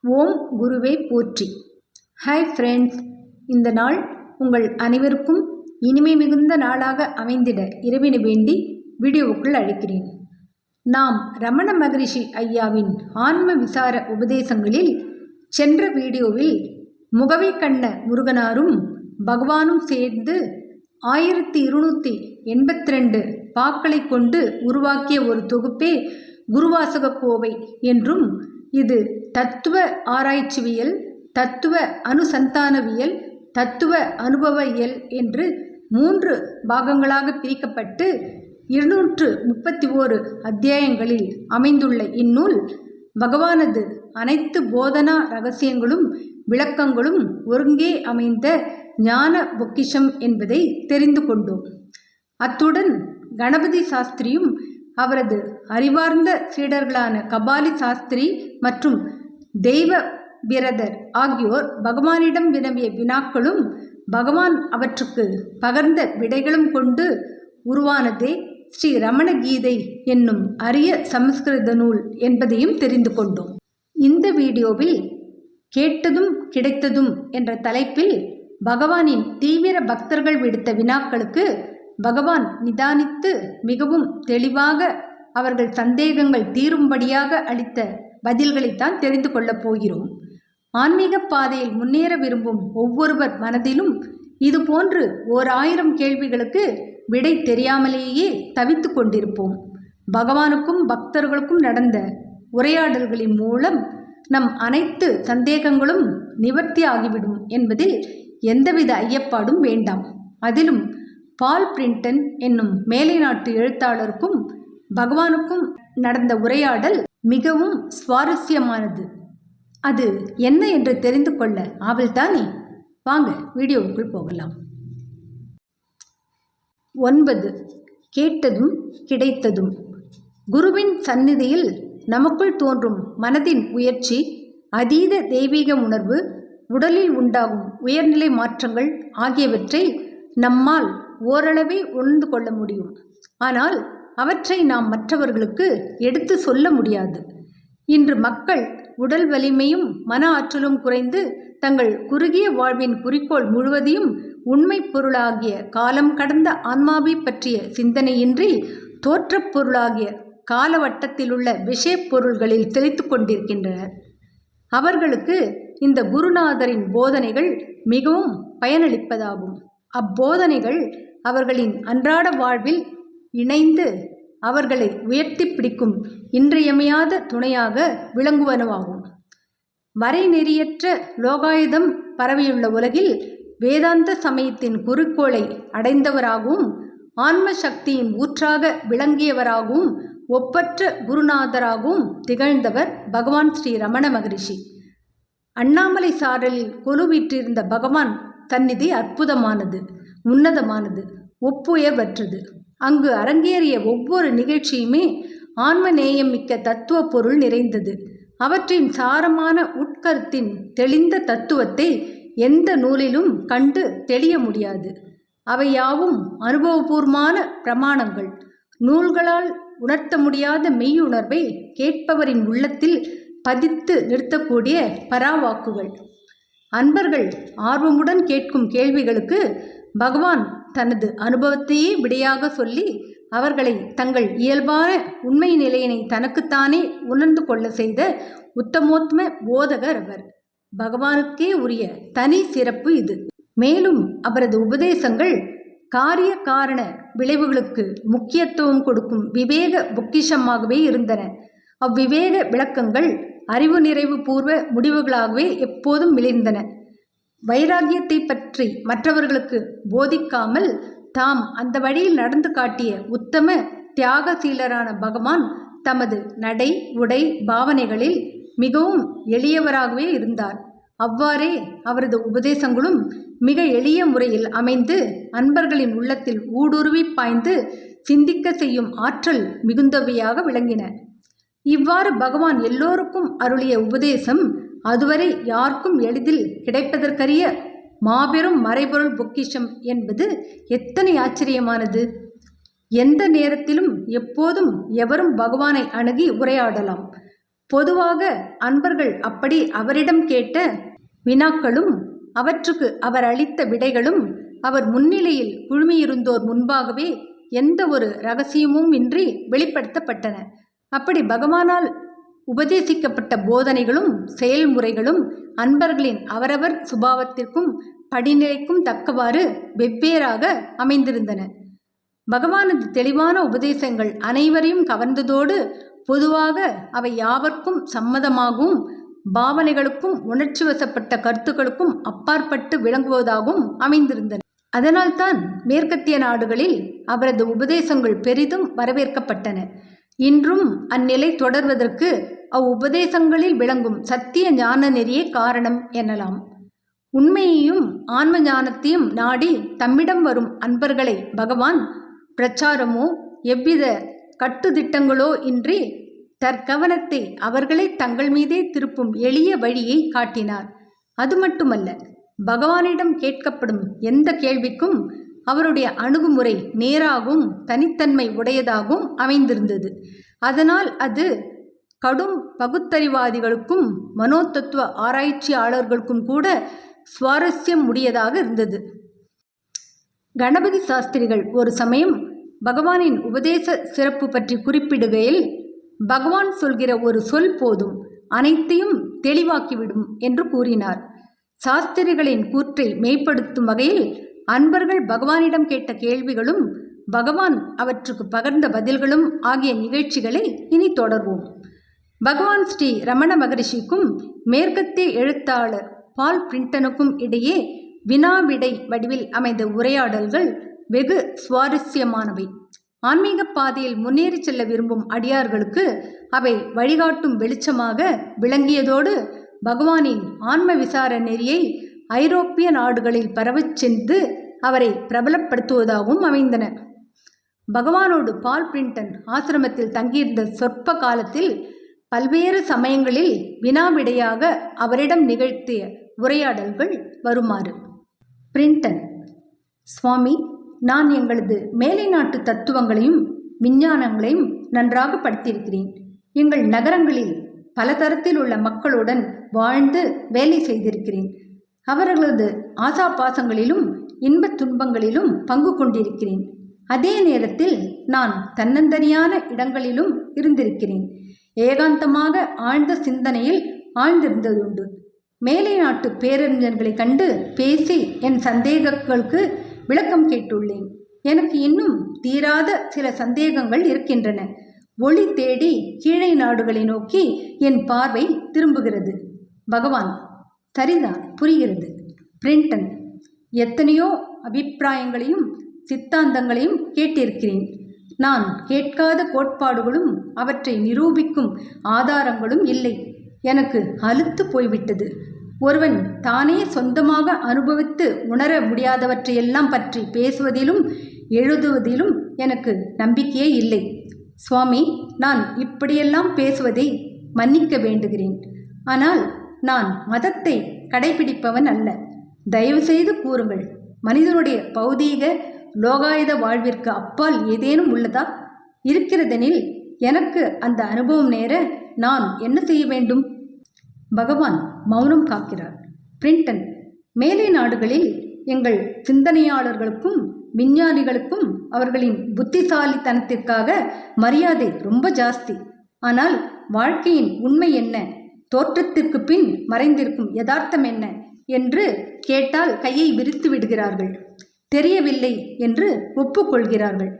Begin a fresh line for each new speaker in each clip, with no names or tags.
ஓம் குருவே போற்றி. Hi friends, இந்த நாள் உங்கள் அனைவருக்கும் இனிமை மிகுந்த நாளாக அமைந்திட இறைவனை வேண்டி வீடியோவுக்குள் அழைக்கிறேன். நாம் ரமண மகரிஷி ஐயாவின் ஆன்ம விசார உபதேசங்களில் சென்ற வீடியோவில் முகவை கண்ண முருகனாரும் பகவானும் சேர்ந்து 1282 பாக்களை கொண்டு உருவாக்கிய ஒரு தொகுப்பே குருவாசக கோவை என்றும், இது தத்துவ ஆராய்ச்சிவியல், தத்துவ அனுசந்தானவியல், தத்துவ அனுபவவியல் என்று 3 பாகங்களாக பிரிக்கப்பட்டு 231 அத்தியாயங்களில் அமைந்துள்ள இந்நூல் பகவானது அனைத்து போதனா ரகசியங்களும் விளக்கங்களும் ஒருங்கே அமைந்த ஞான பொக்கிஷம் என்பதை தெரிந்து கொண்டோம். அத்துடன் கணபதி சாஸ்திரியும் அவரது அறிவார்ந்த சீடர்களான கபாலி சாஸ்திரி மற்றும் தெய்வ பிரதர் ஆகியோர் பகவானிடம் வினவிய வினாக்களும் பகவான் அவற்றுக்கு பகர்ந்த விடைகளும் கொண்டு உருவானதே ஸ்ரீ ரமண கீதை என்னும் அரிய சமஸ்கிருத நூல் என்பதையும் தெரிந்து கொண்டோம். இந்த வீடியோவில் கேட்டதும் கிடைத்ததும் என்ற தலைப்பில் பகவானின் தீவிர பக்தர்கள் விடுத்த வினாக்களுக்கு பகவான் நிதானித்து மிகவும் தெளிவாக அவர்கள் சந்தேகங்கள் தீரும்படியாக அளித்த பதில்களைத்தான் தெரிந்து கொள்ளப் போகிறோம். ஆன்மீக பாதையில் முன்னேற விரும்பும் ஒவ்வொருவர் மனதிலும் இதுபோன்று 1000 கேள்விகளுக்கு விடை தெரியாமலேயே தவித்து கொண்டிருப்போம். பகவானுக்கும் பக்தர்களுக்கும் நடந்த உரையாடல்களின் மூலம் நம் அனைத்து சந்தேகங்களும் நிவர்த்தி ஆகிவிடும் என்பதில் எந்தவித ஐயப்பாடும் வேண்டாம். அதிலும் பால் பிரிண்டன் என்னும் மேலை நாட்டு எழுத்தாளருக்கும் பகவானுக்கும் நடந்த உரையாடல் மிகவும் சுவாரஸ்யமானது. அது என்ன என்று தெரிந்து கொள்ள ஆவல்தானே? வாங்க வீடியோவுக்குள் போகலாம். 9. கேட்டதும் கிடைத்ததும். குருவின் சந்நிதியில் நமக்குள் தோன்றும் மனதின் உயர்ச்சி, அதீத தெய்வீக உணர்வு, உடலில் உண்டாகும் உயர்நிலை மாற்றங்கள் ஆகியவற்றை நம்மால் ஓரளவே உணர்ந்து கொள்ள முடியும். ஆனால் அவற்றை நாம் மற்றவர்களுக்கு எடுத்து சொல்ல முடியாது. இன்று மக்கள் உடல் வலிமையும் மன ஆற்றலும் குறைந்து தங்கள் குறுகிய வாழ்வின் குறிக்கோள் முழுவதையும் உண்மை பொருளாகிய காலம் கடந்த ஆன்மாவை பற்றிய சிந்தனையின்றி தோற்றப் பொருளாகிய காலவட்டத்திலுள்ள விஷயப் பொருள்களில் செலுத்து கொண்டிருக்கின்றனர். அவர்களுக்கு இந்த குருநாதரின் போதனைகள் மிகவும் பயனளிப்பதாகும். அப்போதனைகள் அவர்களின் அன்றாட வாழ்வில் இணைந்து அவர்களை உயர்த்தி பிடிக்கும் இன்றியமையாத துணையாக விளங்குவனவாகும். வரைநெறியற்ற லோகாயுதம் பரவியுள்ள உலகில் வேதாந்த சமயத்தின் குறிக்கோளை அடைந்தவராகவும் ஆன்ம சக்தியின் ஊற்றாக விளங்கியவராகவும் ஒப்பற்ற குருநாதராகவும் திகழ்ந்தவர் பகவான் ஸ்ரீ ரமண மகரிஷி. அண்ணாமலை சாரலில் கொலுவிற்றிருந்த பகவான் சந்நிதி அற்புதமானது, உன்னதமானது, ஒப்புயர்வற்றது. அங்கு அரங்கேறிய ஒவ்வொரு நிகழ்ச்சியுமே ஆன்ம நேயம் மிக்க தத்துவ பொருள் நிறைந்தது. அவற்றின் சாரமான உட்கருத்தின் தெளிந்த தத்துவத்தை எந்த நூலிலும் கண்டு தெளிய முடியாது. அவையாவும் அனுபவபூர்வமான பிரமாணங்கள். நூல்களால் உணர்த்த முடியாத மெய்யுணர்வை கேட்பவரின் உள்ளத்தில் பதித்து நிறுத்தக்கூடிய பராவாக்குகள். அன்பர்கள் ஆர்வமுடன் கேட்கும் கேள்விகளுக்கு பகவான் தனது அனுபவத்தையே விடையாக சொல்லி அவர்களை தங்கள் இயல்பான உண்மை நிலையினை தனக்குத்தானே உணர்ந்து கொள்ள செய்த உத்தமோத்ம போதகர் அவர். பகவானுக்கே உரிய தனி சிறப்பு இது. மேலும் அவரது உபதேசங்கள் காரிய காரண விளைவுகளுக்கு முக்கியத்துவம் கொடுக்கும் விவேக பொக்கிஷமாகவே இருந்தன. அவ்விவேக விளக்கங்கள் அறிவு நிறைவு பூர்வ முடிவுகளாகவே எப்போதும் மிளிர்ந்தன. வைராகியத்தை பற்றி மற்றவர்களுக்கு போதிக்காமல் தாம் அந்த வழியில் நடந்து காட்டிய உத்தம தியாகசீலரான பகவான் தமது நடை உடை பாவனைகளில் மிகவும் எளியவராகவே இருந்தார். அவ்வாறே அவரது உபதேசங்களும் மிக எளிய முறையில் அமைந்து அன்பர்களின் உள்ளத்தில் ஊடுருவி பாய்ந்து சிந்திக்க செய்யும் ஆற்றல் மிகுந்தவையாக விளங்கின. இவ்வாறு பகவான் எல்லோருக்கும் அருளிய உபதேசம் அதுவரை யாருக்கும் எளிதில் கிடைப்பதற்கரிய மாபெரும் மறைபொருள் பொக்கிஷம் என்பது எத்தனை ஆச்சரியமானது! எந்த நேரத்திலும் எப்போதும் எவரும் பகவானை அணுகி உரையாடலாம். பொதுவாக அன்பர்கள் அப்படி அவரிடம் கேட்ட வினாக்களும் அவற்றுக்கு அவர் அளித்த விடைகளும் அவர் முன்னிலையில் குழுமியிருந்தோர் முன்பாகவே எந்த ஒரு இரகசியமும் இன்றி வெளிப்படுத்தப்பட்டன. அப்படி பகவானால் உபதேசிக்கப்பட்ட போதனைகளும் செயல்முறைகளும் அன்பர்களின் அவரவர் சுபாவத்திற்கும் படிநிலைக்கும் தக்கவாறு வெவ்வேறாக அமைந்திருந்தன. பகவானது தெளிவான உபதேசங்கள் அனைவரையும் கவர்ந்ததோடு பொதுவாக அவை யாவர்க்கும் சம்மதமாகவும் பாவனைகளுக்கும் உணர்ச்சி வசப்பட்ட கருத்துக்களுக்கும் அப்பாற்பட்டு விளங்குவதாகவும் அமைந்திருந்தன. அதனால்தான் மேற்கத்திய நாடுகளில் அவரது உபதேசங்கள் பெரிதும் வரவேற்கப்பட்டன. இன்றும் அந்நிலை தொடர்வதற்கு அவ்வுபதேசங்களில் விளங்கும் சத்திய ஞான நெறியே காரணம் எனலாம். உண்மையையும் ஆன்ம ஞானத்தையும் நாடி தம்மிடம் வரும் அன்பர்களை பகவான் பிரச்சாரமோ எவ்வித கட்டுத்திட்டங்களோ இன்றி தற்கவனத்தை அவர்களை தங்கள் மீதே திருப்பும் எளிய வழியை காட்டினார். அது மட்டுமல்ல, பகவானிடம் கேட்கப்படும் எந்த கேள்விக்கும் அவருடைய அணுகுமுறை நேராகவும் தனித்தன்மை உடையதாகவும் அமைந்திருந்தது. அதனால் அது கடும் பகுத்தறிவாதிகளுக்கும் மனோதத்துவ ஆராய்ச்சியாளர்களுக்கும் கூட சுவாரஸ்யம் உடையதாக இருந்தது. கணபதி சாஸ்திரிகள் ஒரு சமயம் பகவானின் உபதேச சிறப்பு பற்றி குறிப்பிடுகையில், பகவான் சொல்கிற ஒரு சொல் போதும், அனைத்தையும் தெளிவாக்கிவிடும் என்று கூறினார். சாஸ்திரிகளின் கூற்றை மெய்ப்படுத்தும் வகையில் அன்பர்கள் பகவானிடம் கேட்ட கேள்விகளும் பகவான் அவற்றுக்கு பகர்ந்த பதில்களும் ஆகிய நிகழ்ச்சிகளை இனி தொடர்வோம். பகவான் ஸ்ரீ ரமண மகரிஷிக்கும் மேற்கத்திய எழுத்தாளர் பால் பிரிண்டனுக்கும் இடையே வினாவிடை வடிவில் அமைந்த உரையாடல்கள் வெகு சுவாரஸ்யமானவை. ஆன்மீக பாதையில் முன்னேறி செல்ல விரும்பும் அடியார்களுக்கு அவை வழிகாட்டும் வெளிச்சமாக விளங்கியதோடு பகவானின் ஆன்ம விசார நெறியை ஐரோப்பிய நாடுகளில் பரவச் சென்று அவரை பிரபலப்படுத்துவதாகவும் அமைந்தன. பகவானோடு பால் பிரிண்டன் ஆசிரமத்தில் தங்கியிருந்த சொற்ப காலத்தில் பல்வேறு சமயங்களில் வினாவிடையாக அவரிடம் நிகழ்த்திய உரையாடல்கள் வருமாறு. பிரிண்டன்: சுவாமி, நான் எங்களது மேலை நாட்டு தத்துவங்களையும் விஞ்ஞானங்களையும் நன்றாக படித்திருக்கிறேன். எங்கள் நகரங்களில் பல தரத்தில் உள்ள மக்களுடன் வாழ்ந்து வேலை செய்திருக்கிறேன். அவர்களது ஆசாபாசங்களிலும் இன்பத் துன்பங்களிலும் பங்கு கொண்டிருக்கிறேன். அதே நேரத்தில் நான் தன்னந்தனியான இடங்களிலும் இருந்திருக்கிறேன். ஏகாந்தமாக ஆழ்ந்த சிந்தனையில் ஆழ்ந்திருந்ததுண்டு. மேலை நாட்டு பேரறிஞர்களை கண்டு பேசி என் சந்தேகங்களுக்கு விளக்கம் கேட்டுள்ளேன். எனக்கு இன்னும் தீராத சில சந்தேகங்கள் இருக்கின்றன. ஒளி தேடி கீழே நாடுகளை நோக்கி என் பார்வை திரும்புகிறது. பகவான்: சரிதான், புரிகிறது. பிரிண்டன்: எத்தனையோ அபிப்பிராயங்களையும் சித்தாந்தங்களையும் கேட்டிருக்கிறேன். நான் கேட்காத கோட்பாடுகளும் அவற்றை நிரூபிக்கும் ஆதாரங்களும் இல்லை. எனக்கு அலுத்து போய்விட்டது. ஒருவன் தானே சொந்தமாக அனுபவித்து உணர முடியாதவற்றையெல்லாம் பற்றி பேசுவதிலும் எழுதுவதிலும் எனக்கு நம்பிக்கையே இல்லை. சுவாமி, நான் இப்படியெல்லாம் பேசுவதை மன்னிக்க வேண்டுகிறேன். ஆனால் நான் மதத்தை கடைபிடிப்பவன் அல்ல. தயவு செய்து கூறுங்கள், மனிதனுடைய பௌதீக லோகாயுத வாழ்விற்கு அப்பால் ஏதேனும் உள்ளதா? இருக்கிறதெனில் எனக்கு அந்த அனுபவம் நேர நான் என்ன செய்ய வேண்டும்? பகவான் மௌனம் காக்கிறார். பிரிண்டன்: மேலை நாடுகளில் எங்கள் சிந்தனையாளர்களுக்கும் விஞ்ஞானிகளுக்கும் அவர்களின் புத்திசாலித்தனத்திற்காக மரியாதை ரொம்ப ஜாஸ்தி. ஆனால் வாழ்க்கையின் உண்மை என்ன, தோற்றத்திற்கு பின் மறைந்திருக்கும் யதார்த்தம் என்ன என்று கேட்டால் கையை விரித்து விடுகிறார்கள். தெரியவில்லை என்று ஒப்புக்கொள்கிறார்கள்.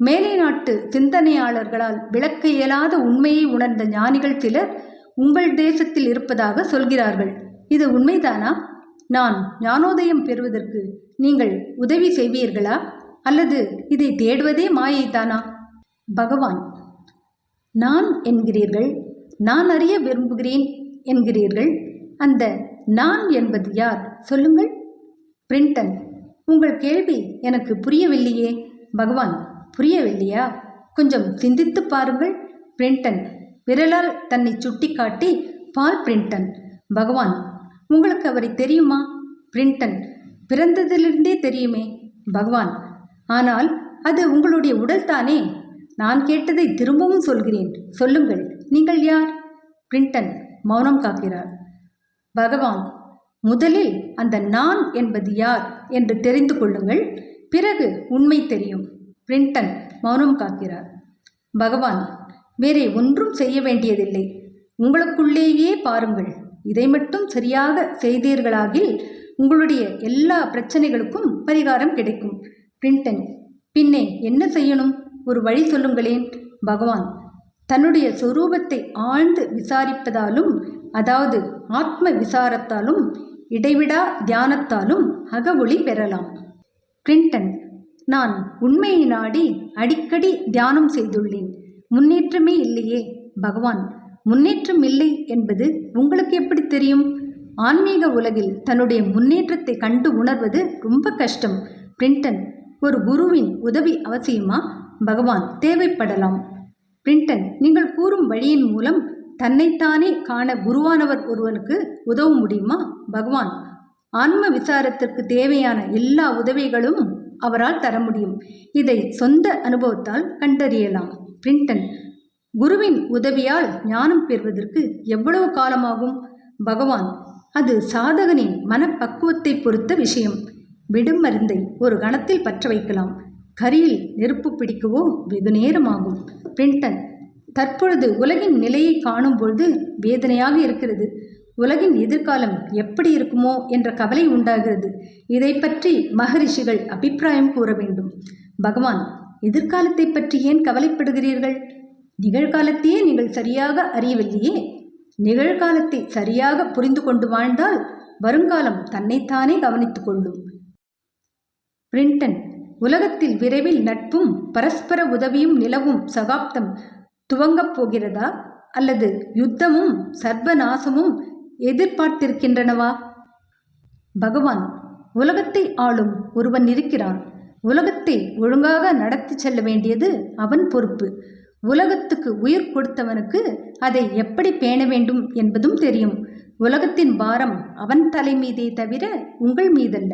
மேலை நாட்டு சிந்தனையாளர்களால் விளக்க இயலாத உண்மையை உணர்ந்த ஞானிகள் சிலர் உங்கள் தேசத்தில் இருப்பதாக சொல்கிறார்கள். இது உண்மைதானா? நான் ஞானோதயம் பெறுவதற்கு நீங்கள் உதவி செய்வீர்களா? அல்லது இதை தேடுவதே மாயைதானா? பகவான்: நான் என்கிறீர்கள், நான் அறிய விரும்புகிறேன் என்கிறீர்கள். அந்த நான் என்பது யார்? சொல்லுங்கள். பிரிண்டன்: உங்கள் கேள்வி எனக்கு புரியவில்லையே. பகவான்: புரியவில்லையா? கொஞ்சம் சிந்தித்து பாருங்கள். பிரிண்டன் விரலால் தன்னை சுட்டி காட்டி பால் பிரிண்டன்: பகவான், உங்களுக்கு அவரை தெரியுமா? பிரிண்டன்: பிறந்ததிலிருந்தே தெரியுமே. பகவான்: ஆனால் அது உங்களுடைய உடல் தானே. நான் கேட்டதை திரும்பவும் சொல்கிறேன், சொல்லுங்கள், நீங்கள் யார்? பிரிண்டன் மௌனம் காக்கிறார். பகவான், முதலில் அந்த நான் என்பது யார் என்று தெரிந்து கொள்ளுங்கள், பிறகு உண்மை தெரியும். பிரிண்டன் மௌனம் காக்கிறார். பகவான், வேறே ஒன்றும் செய்ய வேண்டியதில்லை, உங்களுக்குள்ளேயே பாருங்கள். இதை மட்டும் சரியாக செய்தீர்களாகில் உங்களுடைய எல்லா பிரச்சனைகளுக்கும் பரிகாரம் கிடைக்கும். பிரிண்டன், பின்னே என்ன செய்யணும்? ஒரு வழி சொல்லுங்களேன். பகவான், தன்னுடைய சொரூபத்தை ஆழ்ந்து விசாரிப்பதாலும், அதாவது ஆத்ம விசாரத்தாலும், இடைவிடா தியானத்தாலும் அகவொளி பெறலாம். பிரிண்டன், நான் உண்மையை நாடி அடிக்கடி தியானம் செய்துள்ளேன், முன்னேற்றமே இல்லையே. பகவான், முன்னேற்றம் இல்லை என்பது உங்களுக்கு எப்படி தெரியும்? ஆன்மீக உலகில் தன்னுடைய முன்னேற்றத்தை கண்டு உணர்வது ரொம்ப கஷ்டம். பிரிண்டன், ஒரு குருவின் உதவி அவசியமா? பகவான், தேவைப்படலாம். பிரிண்டன், நீங்கள் கூறும் வழியின் மூலம் தன்னைத்தானே காண குருவானவர் ஒருவனுக்கு உதவ முடியுமா? பகவான், ஆன்ம விசாரத்திற்கு தேவையான எல்லா உதவிகளும் அவரால் தர முடியும். இதை சொந்த அனுபவத்தால் கண்டறியலாம். பிரிண்டன், குருவின் உதவியால் ஞானம் பெறுவதற்கு எவ்வளவு காலமாகும்? பகவான், அது சாதகனின் மனப்பக்குவத்தை பொறுத்த விஷயம். விடும் மருந்தை ஒரு கணத்தில் பற்ற வைக்கலாம், கரியில் நெருப்பு பிடிக்கவோ வெகு நேரமாகும். பிரிண்டன், தற்பொழுது உலகின் நிலையை காணும் பொழுது வேதனையாக இருக்கிறது. உலகின் எதிர்காலம் எப்படி இருக்குமோ என்ற கவலை உண்டாகிறது. இதை பற்றி மகரிஷிகள் அபிப்பிராயம் கூற வேண்டும். பகவான், எதிர்காலத்தை பற்றி ஏன் கவலைப்படுகிறீர்கள்? நிகழ்காலத்தையே நீங்கள் சரியாக அறியவில்லையே. நிகழ்காலத்தை சரியாக புரிந்து கொண்டு வாழ்ந்தால் வருங்காலம் தன்னைத்தானே கவனித்துக் கொள்ளும். பிரிண்டன், உலகத்தில் விரைவில் நட்பும் பரஸ்பர உதவியும் நிலவும் சகாப்தம் துவங்கப் போகிறதா, அல்லது யுத்தமும் சர்வநாசமும் எதிர்பார்த்திருக்கின்றனவா? பகவான், உலகத்தை ஆளும் ஒருவன் இருக்கிறான். உலகத்தை ஒழுங்காக நடத்தி செல்ல வேண்டியது அவன் பொறுப்பு. உலகத்துக்கு உயிர் கொடுத்தவனுக்கு அதை எப்படி பேண வேண்டும் என்பதும் தெரியும். உலகத்தின் பாரம் அவன் தலை மீதே தவிர உங்கள் மீதல்ல.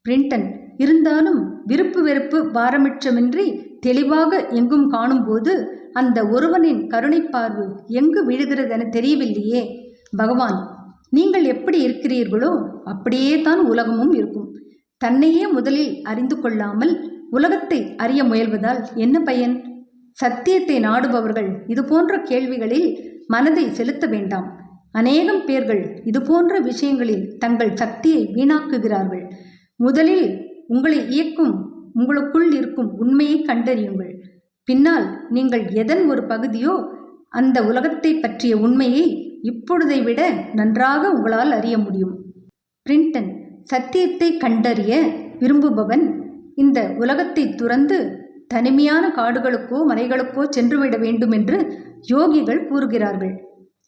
பிரிண்டன், இருந்தாலும் விருப்பு வெறுப்பு பாரமிற்றமின்றி தெளிவாக எங்கும் காணும்போது அந்த ஒருவனின் கருணை பார்வை எங்கு விழுகிறதென தெரியவில்லையே. பகவான், நீங்கள் எப்படி இருக்கிறீர்களோ அப்படியே தான் உலகமும் இருக்கும். தன்னையே முதலில் அறிந்து கொள்ளாமல் உலகத்தை அறிய முயல்வதால் என்ன பயன்? சத்தியத்தை நாடுபவர்கள் இதுபோன்ற கேள்விகளில் மனதை செலுத்த வேண்டாம். அநேகம் பேர்கள் இதுபோன்ற விஷயங்களில் தங்கள் சக்தியை வீணாக்குகிறார்கள். முதலில் உங்களை இயக்கும் உங்களுக்குள் இருக்கும் உண்மையை கண்டறியுங்கள். பின்னால் நீங்கள் எதன் ஒரு பகுதியோ அந்த உலகத்தை பற்றிய உண்மையை இப்பொழுதை விட நன்றாக உங்களால் அறிய முடியும். பிரிண்டன், சத்தியத்தை கண்டறிய விரும்புபவன் இந்த உலகத்தை துறந்து தனிமையான காடுகளுக்கோ மலைகளுக்கோ சென்றுவிட வேண்டும் என்று யோகிகள் கூறுகிறார்கள்.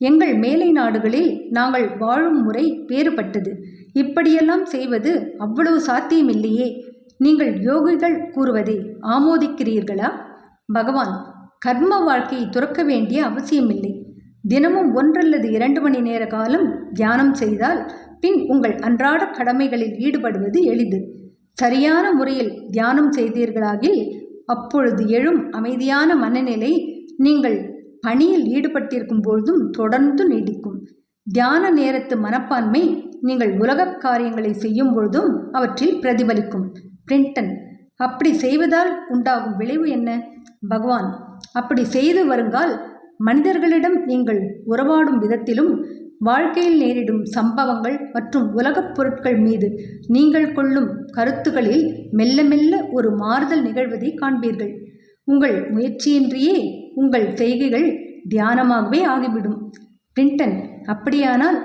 எங்கள் மேலை நாடுகளில் நாங்கள் வாழும் முறை வேறுபட்டது. இப்படியெல்லாம் செய்வது அவ்வளவு சாத்தியமில்லையே. நீங்கள் யோகிகள் கூறுவதை ஆமோதிக்கிறீர்களா? பகவான், கர்ம வாழ்க்கையை துறக்க வேண்டிய அவசியமில்லை. தினமும் 1 அல்லது 2 மணி நேர காலம் தியானம் செய்தால் பின் உங்கள் அன்றாட கடமைகளில் ஈடுபடுவது எளிது. சரியான முறையில் தியானம் செய்தீர்களாகில் அப்பொழுது எழும் அமைதியான மனநிலை நீங்கள் பணியில் ஈடுபட்டிருக்கும் பொழுதும் தொடர்ந்து நீடிக்கும். தியான நேரத்து மனப்பான்மை நீங்கள் உலகக் காரியங்களை செய்யும் பொழுதும் அவற்றில் பிரதிபலிக்கும். பிரிண்டன், அப்படி செய்வதால் உண்டாகும் விளைவு என்ன? பகவான், அப்படி செய்து வருங்கால் மனிதர்களிடம் நீங்கள் உறவாடும் விதத்திலும் வாழ்க்கையில் நேரிடும் சம்பவங்கள் மற்றும் உலகப் பொருட்கள் மீது நீங்கள் கொள்ளும் கருத்துக்களில் மெல்ல மெல்ல ஒரு மாறுதல் நிகழ்வதை காண்பீர்கள். உங்கள் முயற்சியின்றியே உங்கள் செய்கைகள் தியானமாகவே ஆகிவிடும். பிரிண்டன், அப்படியானால்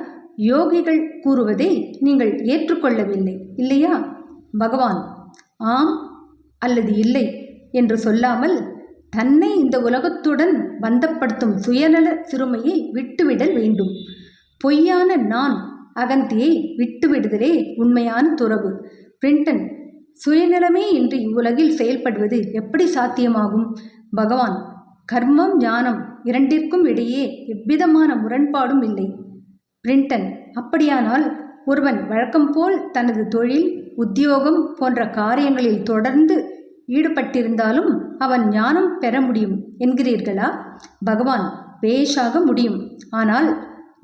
யோகிகள் கூறுவதை நீங்கள் ஏற்றுக்கொள்ளவில்லை இல்லையா? பகவான், ஆம் அல்லது இல்லை என்று சொல்லாமல் தன்னை இந்த உலகத்துடன் பந்தப்படுத்தும் சுயநல சிறுமையை விட்டுவிடல் வேண்டும். பொய்யான நான் அகந்தியை விட்டுவிடுதலே உண்மையான துறவு. பிரிண்டன், சுயநலமே இன்றி இவ்வுலகில் செயல்படுவது எப்படி சாத்தியமாகும்? பகவான், கர்மம் ஞானம் இரண்டிற்கும் இடையே எவ்விதமான முரண்பாடும் இல்லை. பிரிண்டன், அப்படியானால் ஒருவன் வழக்கம் போல் தனது தொழில் உத்தியோகம் போன்ற காரியங்களில் தொடர்ந்து ஈடுபட்டிருந்தாலும் அவன் ஞானம் பெற முடியும் என்கிறீர்களா? பகவான், பேஷாக முடியும். ஆனால்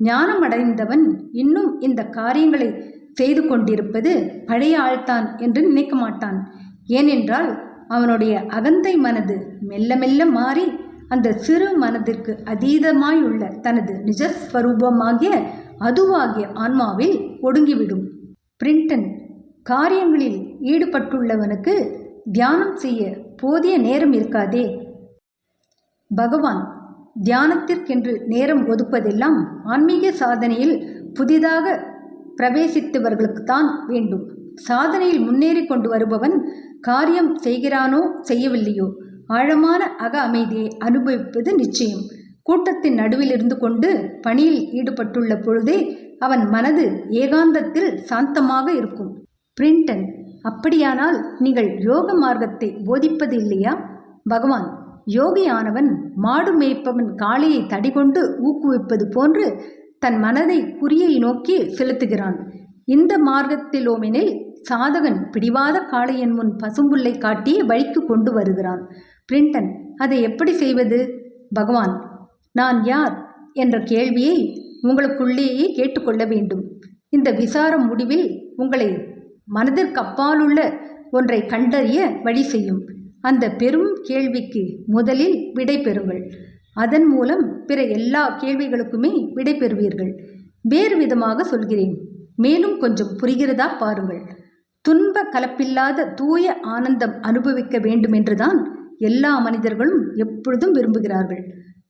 ஞானம் அடைந்தவன் இன்னும் இந்த காரியங்களை செய்து கொண்டிருப்பது பழைய ஆள்தான் என்று நினைக்க மாட்டான். ஏனென்றால் அவனுடைய அகந்தை மனது மெல்ல மெல்ல மாறி அந்த சிறு மனதிற்கு அதீதமாயுள்ள தனது நிஜஸ்வரூபமாகிய அதுவாகிய ஆன்மாவில் ஒடுங்கிவிடும். பிரிண்டன், காரியங்களில் ஈடுபட்டுள்ளவனுக்கு தியானம் செய்ய போதிய நேரம் இருக்காதே. பகவான், தியானத்திற்கென்று நேரம் ஒதுப்பதெல்லாம் ஆன்மீக சாதனையில் புதிதாக பிரவேசித்தவர்களுக்குத்தான் வேண்டும். சாதனையில் முன்னேறி கொண்டு வருபவன் காரியம் செய்கிறானோ செய்யவில்லையோ ஆழமான அக அமைதியை அனுபவிப்பது நிச்சயம். கூட்டத்தின் நடுவில் இருந்து கொண்டு பணியில் ஈடுபட்டுள்ள பொழுதே அவன் மனது ஏகாந்தத்தில் சாந்தமாக இருக்கும். பிரிண்டன், அப்படியானால் நீங்கள் யோக மார்க்கத்தை போதிப்பது இல்லையா? பகவான், யோகியானவன் மாடு மேய்ப்பவன் காளையை தடிகொண்டு ஊக்குவிப்பது போன்று தன் மனதை குறியை நோக்கி செலுத்துகிறான். இந்த மார்க்கத்திலோமெனில் சாதகன் பிடிவாத காளையன் முன் பசும்புல்லை காட்டி வழிக்கு கொண்டு வருகிறான். பிரிண்டன், அதை எப்படி செய்வது? பகவான், நான் யார் என்ற கேள்வியை உங்களுக்குள்ளேயே கேட்டுக்கொள்ள வேண்டும். இந்த விசாரம் முடிவில் உங்களை மனதிற்கு அப்பாலுள்ள ஒன்றை கண்டறிய வழி செய்யும். அந்த பெரும் கேள்விக்கு முதலில் விடை பெறுங்கள். அதன் மூலம் பிற எல்லா கேள்விகளுக்குமே விடை பெறுவீர்கள். வேறு விதமாக சொல்கிறேன், மேலும் கொஞ்சம் புரிகிறதா பாருங்கள். துன்ப கலப்பில்லாத தூய ஆனந்தம் அனுபவிக்க வேண்டுமென்றுதான் எல்லா மனிதர்களும் எப்பொழுதும் விரும்புகிறார்கள்.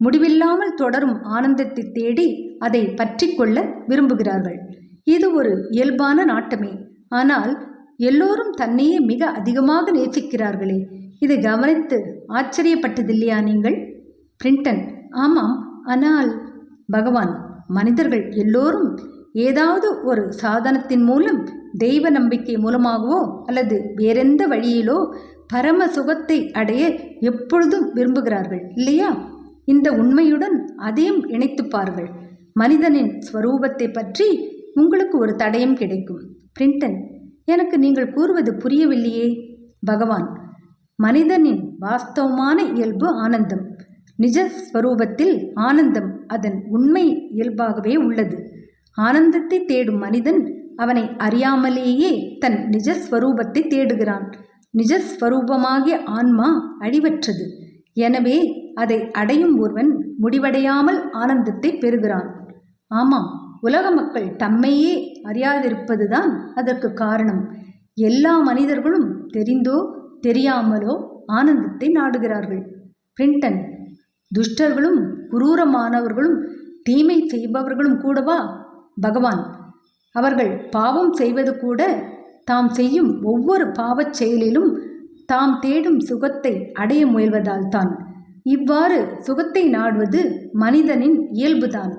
முடிவில்லாமல் தொடரும் ஆனந்தத்தை தேடி அதை பற்றி கொள்ள விரும்புகிறார்கள். இது ஒரு இயல்பான நாட்டமே. ஆனால் எல்லோரும் தன்னையே மிக அதிகமாக நேசிக்கிறார்களே, இதை கவனித்து ஆச்சரியப்பட்டதில்லையா நீங்கள்? பிரிண்டன், ஆமாம். ஆனால் பகவான், மனிதர்கள் எல்லோரும் ஏதாவது ஒரு சாதனத்தின் மூலம், தெய்வ நம்பிக்கை மூலமாகவோ அல்லது வேறெந்த வழியிலோ பரம சுகத்தை அடைய எப்பொழுதும் விரும்புகிறார்கள் இல்லையா? இந்த உண்மையுடன் அதையும் இணைத்து பாருங்கள். மனிதனின் ஸ்வரூபத்தை பற்றி உங்களுக்கு ஒரு தடயம் கிடைக்கும். பிரிண்டன், எனக்கு நீங்கள் கூறுவது புரியவில்லையே. பகவான், மனிதனின் வாஸ்தவமான இயல்பு ஆனந்தம். நிஜஸ்வரூபத்தில் ஆனந்தம் அதன் உண்மை இயல்பாகவே உள்ளது. ஆனந்தத்தை தேடும் மனிதன் அவனை அறியாமலேயே தன் நிஜஸ்வரூபத்தை தேடுகிறான். நிஜஸ்வரூபமாகிய ஆன்மா அழிவற்றது. எனவே அதை அடையும் ஒருவன் முடிவடையாமல் ஆனந்தத்தை பெறுகிறான். ஆமாம், உலக மக்கள் தம்மையே அறியாதிருப்பதுதான் அதற்கு காரணம். எல்லா மனிதர்களும் தெரிந்தோ தெரியாமலோ ஆனந்தத்தை நாடுகிறார்கள். பிரிண்டன், துஷ்டர்களும் குரூரமானவர்களும் தீமை செய்பவர்களும் கூடவா? பகவான், அவர்கள் பாவம் செய்வது கூட தாம் செய்யும் ஒவ்வொரு பாவச் செயலிலும் தாம் தேடும் சுகத்தை அடைய முயல்வதால் தான். இவ்வாறு சுகத்தை நாடுவது மனிதனின் இயல்புதான்.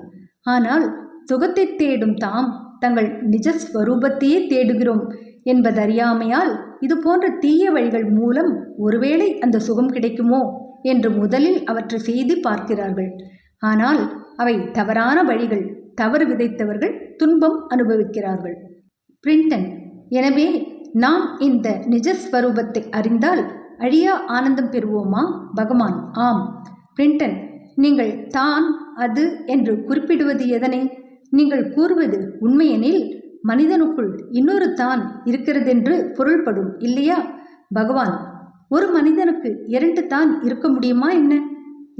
ஆனால் சுகத்தை தேடும் தாம் தங்கள் நிஜஸ்வரூபத்தையே தேடுகிறோம் என்பதறியாமையால் இது போன்ற தீய வழிகள் மூலம் ஒருவேளை அந்த சுகம் கிடைக்குமோ என்று முதலில் அவற்றை செய்து பார்க்கிறார்கள். ஆனால் அவை தவறான வழிகள். தவறு விதைத்தவர்கள் துன்பம் அனுபவிக்கிறார்கள். பிரிண்டன், எனவே நாம் இந்த நிஜஸ்வரூபத்தை அறிந்தால் அழியா ஆனந்தம் பெறுவோமா? பகவான், ஆம். பிரிண்டன், நீங்கள் தான் அது என்று குறிப்பிடுவது எதனை? நீங்கள் கூறுவது உண்மையெனில் மனிதனுக்குள் இன்னொரு தான் இருக்கிறதென்று பொருள்படும் இல்லையா? பகவான், ஒரு மனிதனுக்கு 2 தான் இருக்க முடியுமா என்ன?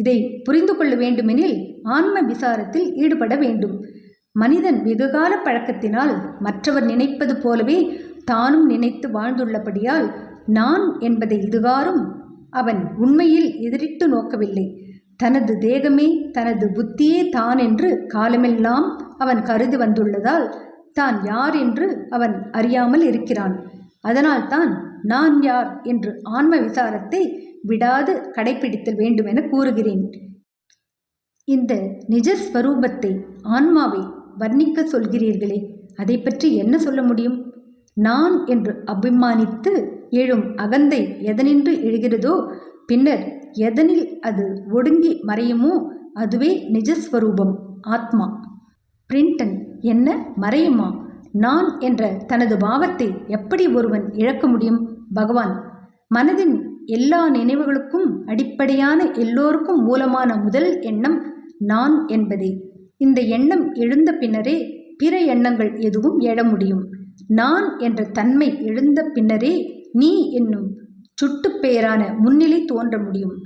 இதை புரிந்து கொள்ள வேண்டுமெனில் ஆன்ம விசாரத்தில் ஈடுபட வேண்டும். மனிதன் வெகுகால பழக்கத்தினால் மற்றவர் நினைப்பது போலவே தானும் நினைத்து வாழ்ந்துள்ளபடியால் நான் என்பதை இதுகாரும் அவன் உண்மையில் எதிரிட்டு நோக்கவில்லை. தனது தேகமே தனது புத்தியே தான் என்று காலமெல்லாம் அவன் கருதி வந்துள்ளதால் தான் யார் என்று அவன் அறியாமல் இருக்கிறான். அதனால்தான் நான் யார் என்று ஆன்ம விசாரத்தை விடாது கடைபிடித்தல் வேண்டுமென கூறுகிறேன். இந்த நிஜஸ்வரூபத்தை, ஆன்மாவை வர்ணிக்க சொல்கிறீர்களே, அதை பற்றி என்ன சொல்ல முடியும்? நான் என்று அபிமானித்து எழும் அகந்தை எதனின்று எழுகிறதோ, பின்னர் எதனில் அது ஒடுங்கி மறையுமோ அதுவே நிஜஸ்வரூபம், ஆத்மா. பிரிண்டன், என்ன மறையுமா? நான் என்ற தனது பாவத்தை எப்படி ஒருவன் இழக்க முடியும்? பகவான், மனதின் எல்லா நினைவுகளுக்கும் அடிப்படையான, எல்லோருக்கும் மூலமான முதல் எண்ணம் நான் என்பதே. இந்த எண்ணம் எழுந்த பின்னரே பிற எண்ணங்கள் எதுவும் எழ முடியும். நான் என்ற தன்மை எழுந்த பின்னரே நீ என்னும் சுட்டுப்பெயரான முன்னிலை தோன்ற முடியும்.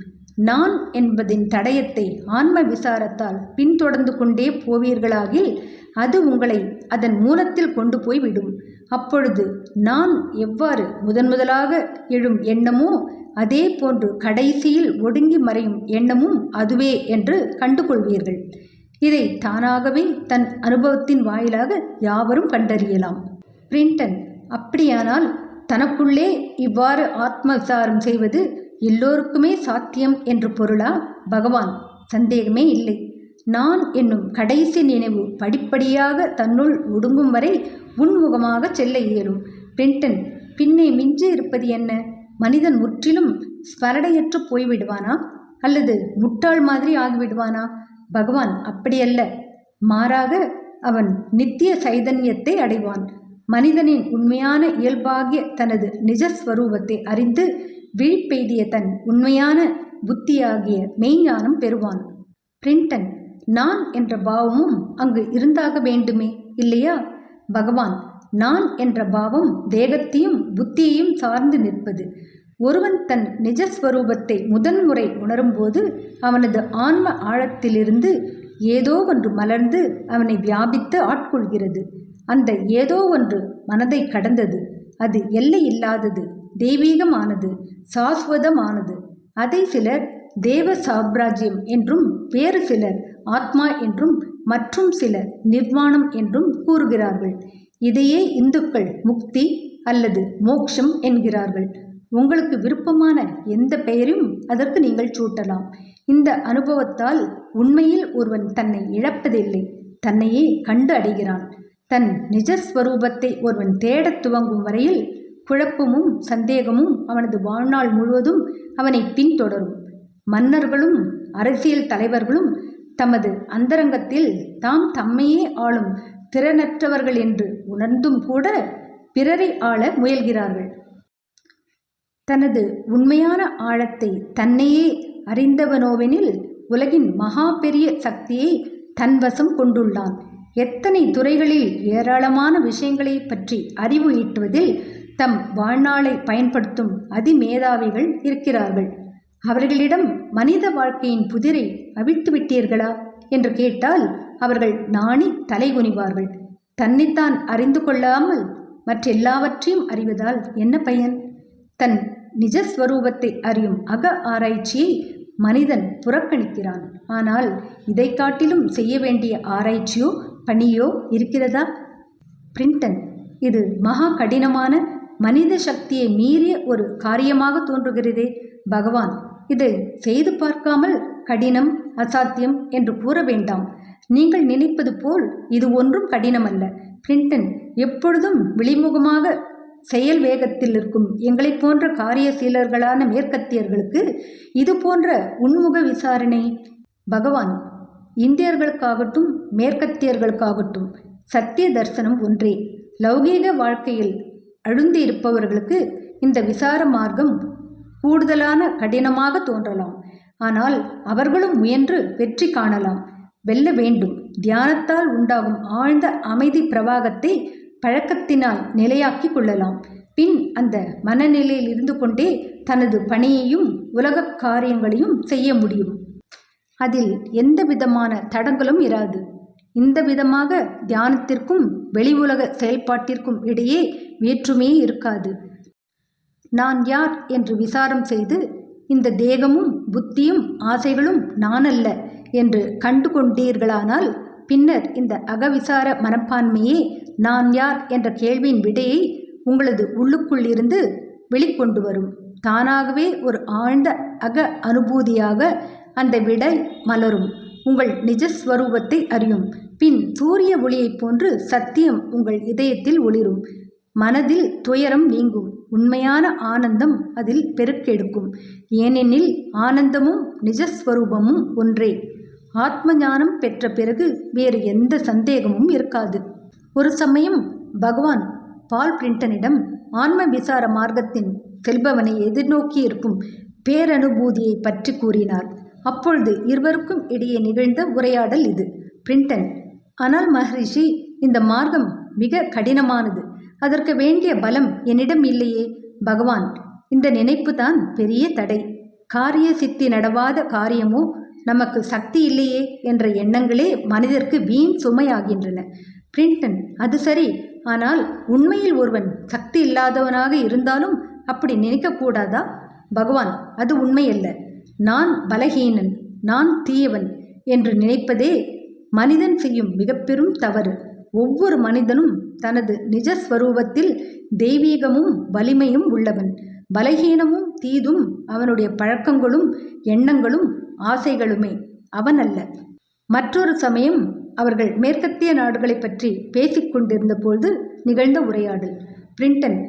நான் என்பதின் தடயத்தை ஆன்ம விசாரத்தால் பின்தொடர்ந்து கொண்டே போவீர்களாகில் அது உங்களை அதன் மூலத்தில் கொண்டு போய் விடும். அப்பொழுது நான் எவ்வாறு முதலாக எழும் எண்ணமோ அதே போன்று கடைசியில் ஒடுங்கி மறையும் எண்ணமும் அதுவே என்று கண்டுகொள்வீர்கள். இதை தானாகவே தன் அனுபவத்தின் வாயிலாக யாவரும் கண்டறியலாம். பிரிண்டன்: அப்படியானால் தனக்குள்ளே இவ்வாறு ஆத்ம விசாரம் செய்வது எல்லோருக்குமே சாத்தியம் என்று பொருளா? பகவான்: சந்தேகமே இல்லை. நான் என்னும் கடைசி நினைவு படிப்படியாக தன்னுள் ஒடுங்கும் வரை உன்முகமாக செல்ல இயலும். பிரிண்டன்: பின்னே மிஞ்சி இருப்பது என்ன? மனிதன் முற்றிலும் ஸ்மரணையற்று போய்விடுவானா அல்லது முட்டாள் மாதிரி ஆகிவிடுவானா? பகவான்: அப்படியல்ல. மாறாக அவன் நித்திய சைதன்யத்தை அடைவான். மனிதனின் உண்மையான இயல்பாகிய தனது நிஜஸ்வரூபத்தை அறிந்து விழிப்பெய்திய தன் உண்மையான புத்தியாகிய மெய்ஞானம் பெறுவான். பிரிண்டன்: நான் என்ற பாவமும் அங்கு இருந்தாக வேண்டுமே, இல்லையா? பகவான்: நான் என்ற பாவம் தேகத்தையும் புத்தியையும் சார்ந்து நிற்பது. ஒருவன் தன் நிஜஸ்வரூபத்தை முதன்முறை உணரும்போது அவனது ஆன்ம ஆழத்திலிருந்து ஏதோ ஒன்று மலர்ந்து அவனை வியாபித்து ஆட்கொள்கிறது. அந்த ஏதோ ஒன்று மனதை கடந்தது. அது எல்லை இல்லாதது, தெய்வீகமானது, சாஸ்வதமானது. அதை சிலர் தேவ சாம்ராஜ்யம் என்றும், வேறு சிலர் ஆத்மா என்றும், மற்றும் சிலர் நிர்வாணம் என்றும் கூறுகிறார்கள். இதையே இந்துக்கள் முக்தி அல்லது மோக்ஷம் என்கிறார்கள். உங்களுக்கு விருப்பமான எந்த பெயரையும் அதற்கு நீங்கள் சூட்டலாம். இந்த அனுபவத்தால் உண்மையில் ஒருவன் தன்னை இழப்பதில்லை, தன்னையே கண்டு அடைகிறான். தன் நிஜஸ்வரூபத்தை ஒருவன் தேடத் துவங்கும் வரையில் குழப்பமும் சந்தேகமும் அவனது வாழ்நாள் முழுவதும் அவனை பின்தொடரும். மன்னர்களும் அரசியல் தலைவர்களும் தமது அந்தரங்கத்தில் தாம் தம்மையே ஆளும் திறனற்றவர்கள் என்று உணர்ந்தும் கூட பிறரை ஆள முயல்கிறார்கள். தனது உண்மையான ஆழத்தை தன்னையே அறிந்தவனோவெனில் உலகின் மகா பெரிய சக்தியை தன்வசம் கொண்டுள்ளான். எத்தனை துறைகளில் ஏராளமான விஷயங்களை பற்றி அறிவு ஈட்டுவதில் தம் வாழ்நாளை பயன்படுத்தும் அதிமேதாவிகள் இருக்கிறார்கள். அவர்களிடம் மனித வாழ்க்கையின் புதிரை அவிழ்த்து விட்டீர்களா என்று கேட்டால் அவர்கள் நாணி தலைகுனிவார்கள். தன்னைத்தான் அறிந்து கொள்ளாமல் மற்றெல்லாவற்றையும் அறிவதால் என்ன பயன்? தன் நிஜஸ்வரூபத்தை அறியும் அக ஆராய்ச்சியை மனிதன் புறக்கணிக்கிறான். ஆனால் இதை காட்டிலும் செய்ய வேண்டிய ஆராய்ச்சியோ பணியோ இருக்கிறதா? பிரிண்டன்: இது மகா கடினமான மனித சக்தியை மீறிய ஒரு காரியமாக தோன்றுகிறதே. பகவான்: இதை செய்து பார்க்காமல் கடினம், அசாத்தியம் என்று கூற வேண்டாம். நீங்கள் நினைப்பது போல் இது ஒன்றும் கடினமல்ல. பிரிண்டன்: எப்பொழுதும் வெளிமுகமாக செயல் வேகத்தில் இருக்கும் எங்களை போன்ற காரியசீலர்களான மேற்கத்தியர்களுக்கு இது போன்ற உன்முக விசாரணை. பகவான்: இந்தியர்களுக்காகட்டும் மேற்கத்தியர்களுக்காகட்டும் சத்திய தரிசனம் ஒன்றே. லௌகீக வாழ்க்கையில் அழுந்தி இருப்பவர்களுக்கு இந்த விசார மார்க்கம் கூடுதலான கடினமாக தோன்றலாம். ஆனால் அவர்களும் முயன்று வெற்றி காணலாம். வெல்ல வேண்டும். தியானத்தால் உண்டாகும் ஆழ்ந்த அமைதி பிரவாகத்தை பழக்கத்தினால் நிலையாக்கி கொள்ளலாம். பின் அந்த மனநிலையில் இருந்து கொண்டே தனது பணியையும் உலக காரியங்களையும் செய்ய முடியும். அதில் எந்த விதமான தடங்களும் இராது. இந்த விதமாக தியானத்திற்கும் வெளி உலக செயல்பாட்டிற்கும் இடையே வேற்றுமையே இருக்காது. நான் யார் என்று விசாரம் செய்து இந்த தேகமும் புத்தியும் ஆசைகளும் நானல்ல என்று கண்டு கொண்டீர்களானால் பின்னர் இந்த அகவிசார மனப்பான்மையே நான் யார் என்ற கேள்வியின் விடையை உங்களது உள்ளுக்குள் இருந்து வெளிக்கொண்டு வரும். தானாகவே ஒரு ஆழ்ந்த அக அனுபூதியாக அந்த விடை மலரும். உங்கள் நிஜஸ்வரூபத்தை அறியும். பின் சூரிய ஒளியைப் போன்று சத்தியம் உங்கள் இதயத்தில் ஒளிரும். மனதில் துயரம் நீங்கும். உண்மையான ஆனந்தம் அதில் பெருக்கெடுக்கும். ஏனெனில் ஆனந்தமும் நிஜஸ்வரூபமும் ஒன்றே. ஆத்ம ஞானம் பெற்ற பிறகு வேறு எந்த சந்தேகமும் இருக்காது. ஒரு சமயம் பகவான் பால் பிரிண்டனிடம் ஆன்ம விசார மார்க்கத்தின் செல்பவனை எதிர்நோக்கி இருக்கும் பேரனுபூதியை பற்றி கூறினார். அப்பொழுது இருவருக்கும் இடையே நிகழ்ந்த உரையாடல் இது. பிரிண்டன்: ஆனால் மகரிஷி, இந்த மார்க்கம் மிக கடினமானது. அதற்கு வேண்டிய பலம் என்னிடம் இல்லையே. பகவான்: இந்த நினைப்பு தான் பெரிய தடை. காரிய சித்தி நடவாத காரியமோ, நமக்கு சக்தி இல்லையே என்ற எண்ணங்களே மனிதருக்கு வீண் சுமையாகின்றன. பிரிண்டன்: அது சரி, ஆனால் உண்மையில் ஒருவன் சக்தி இல்லாதவனாக இருந்தாலும் அப்படி நினைக்கக்கூடாதா? பகவான்: அது உண்மையல்ல. நான் பலகீனன், நான் தீயவன் என்று நினைப்பதே மனிதன் செய்யும் மிக பெரும் தவறு. ஒவ்வொரு மனிதனும் தனது நிஜஸ்வரூபத்தில் தெய்வீகமும் வலிமையும் உள்ளவன். பலகீனமும் தீதும் அவனுடைய பழக்கங்களும் எண்ணங்களும் ஆசைகளுமே, அவனல்ல. மற்றொரு சமயம் அவர்கள் மேற்கத்திய நாடுகளை பற்றி பேசிக்கொண்டிருந்த பொழுது நிகழ்ந்த உரையாடல். பிரிண்டன்: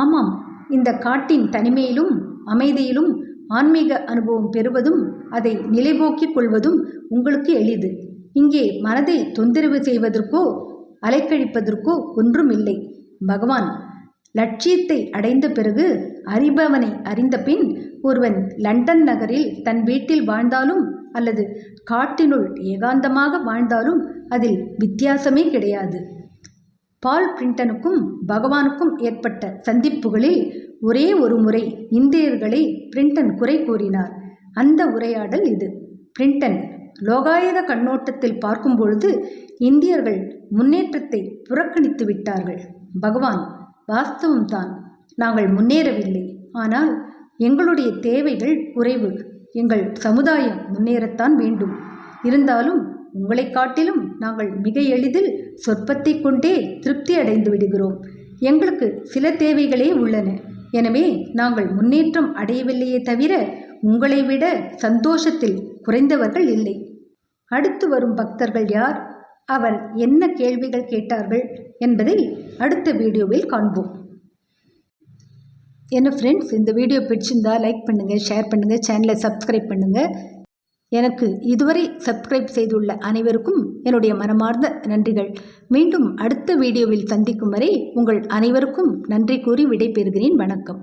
ஆமாம், இந்த காட்டின் தனிமையிலும் அமைதியிலும் ஆன்மீக அனுபவம் பெறுவதும் அதை நிலைபோக்கிக் கொள்வதும் உங்களுக்கு எளிது. இங்கே மனதை தொந்தரவு செய்வதற்கோ அலைக்கழிப்பதற்கோ ஒன்றும் இல்லை. பகவான்: லட்சியத்தை அடைந்த பிறகு அறிபவனை அறிந்த பின் ஒருவன் லண்டன் நகரில் தன் வீட்டில் வாழ்ந்தாலும் அல்லது காட்டினுள் ஏகாந்தமாக வாழ்ந்தாலும் அதில் வித்தியாசமே கிடையாது. பால் பிரிண்டனுக்கும் பகவானுக்கும் ஏற்பட்ட சந்திப்புகளில் ஒரே ஒரு முறை இந்தியர்களை பிரிண்டன் குறை கூறினார். அந்த உரையாடல் இது. பிரிண்டன்: லோகாயத கண்ணோட்டத்தில் பார்க்கும் பொழுது இந்தியர்கள் முன்னேற்றத்தை புறக்கணித்து விட்டார்கள். பகவான்: வாஸ்தவம்தான், நாங்கள் முன்னேறவில்லை. ஆனால் எங்களுடைய தேவைகள் குறைவு. எங்கள் சமுதாயம் முன்னேறத்தான் வேண்டும். இருந்தாலும் உங்களை காட்டிலும் நாங்கள் மிக எளிதில் சொற்பத்தை கொண்டே திருப்தி அடைந்து விடுகிறோம். எங்களுக்கு சில தேவைகளே உள்ளன. எனவே நாங்கள் முன்னேற்றம் அடையவில்லையே தவிர உங்களை விட சந்தோஷத்தில் குறைந்தவர்கள் இல்லை. அடுத்து வரும் பக்தர்கள் யார், அவர் என்ன கேள்விகள் கேட்டார்கள் என்பதை அடுத்த வீடியோவில் காண்போம். என்ன ஃப்ரெண்ட்ஸ், இந்த வீடியோ பிடிச்சிருந்தா லைக் பண்ணுங்கள், ஷேர் பண்ணுங்கள், சேனலை சப்ஸ்கிரைப் பண்ணுங்கள். எனக்கு இதுவரை சப்ஸ்கிரைப் செய்துள்ள அனைவருக்கும் என்னுடைய மனமார்ந்த நன்றிகள். மீண்டும் அடுத்த வீடியோவில் சந்திக்கும் வரை உங்கள் அனைவருக்கும் நன்றி கூறி விடைபெறுகிறேன். வணக்கம்.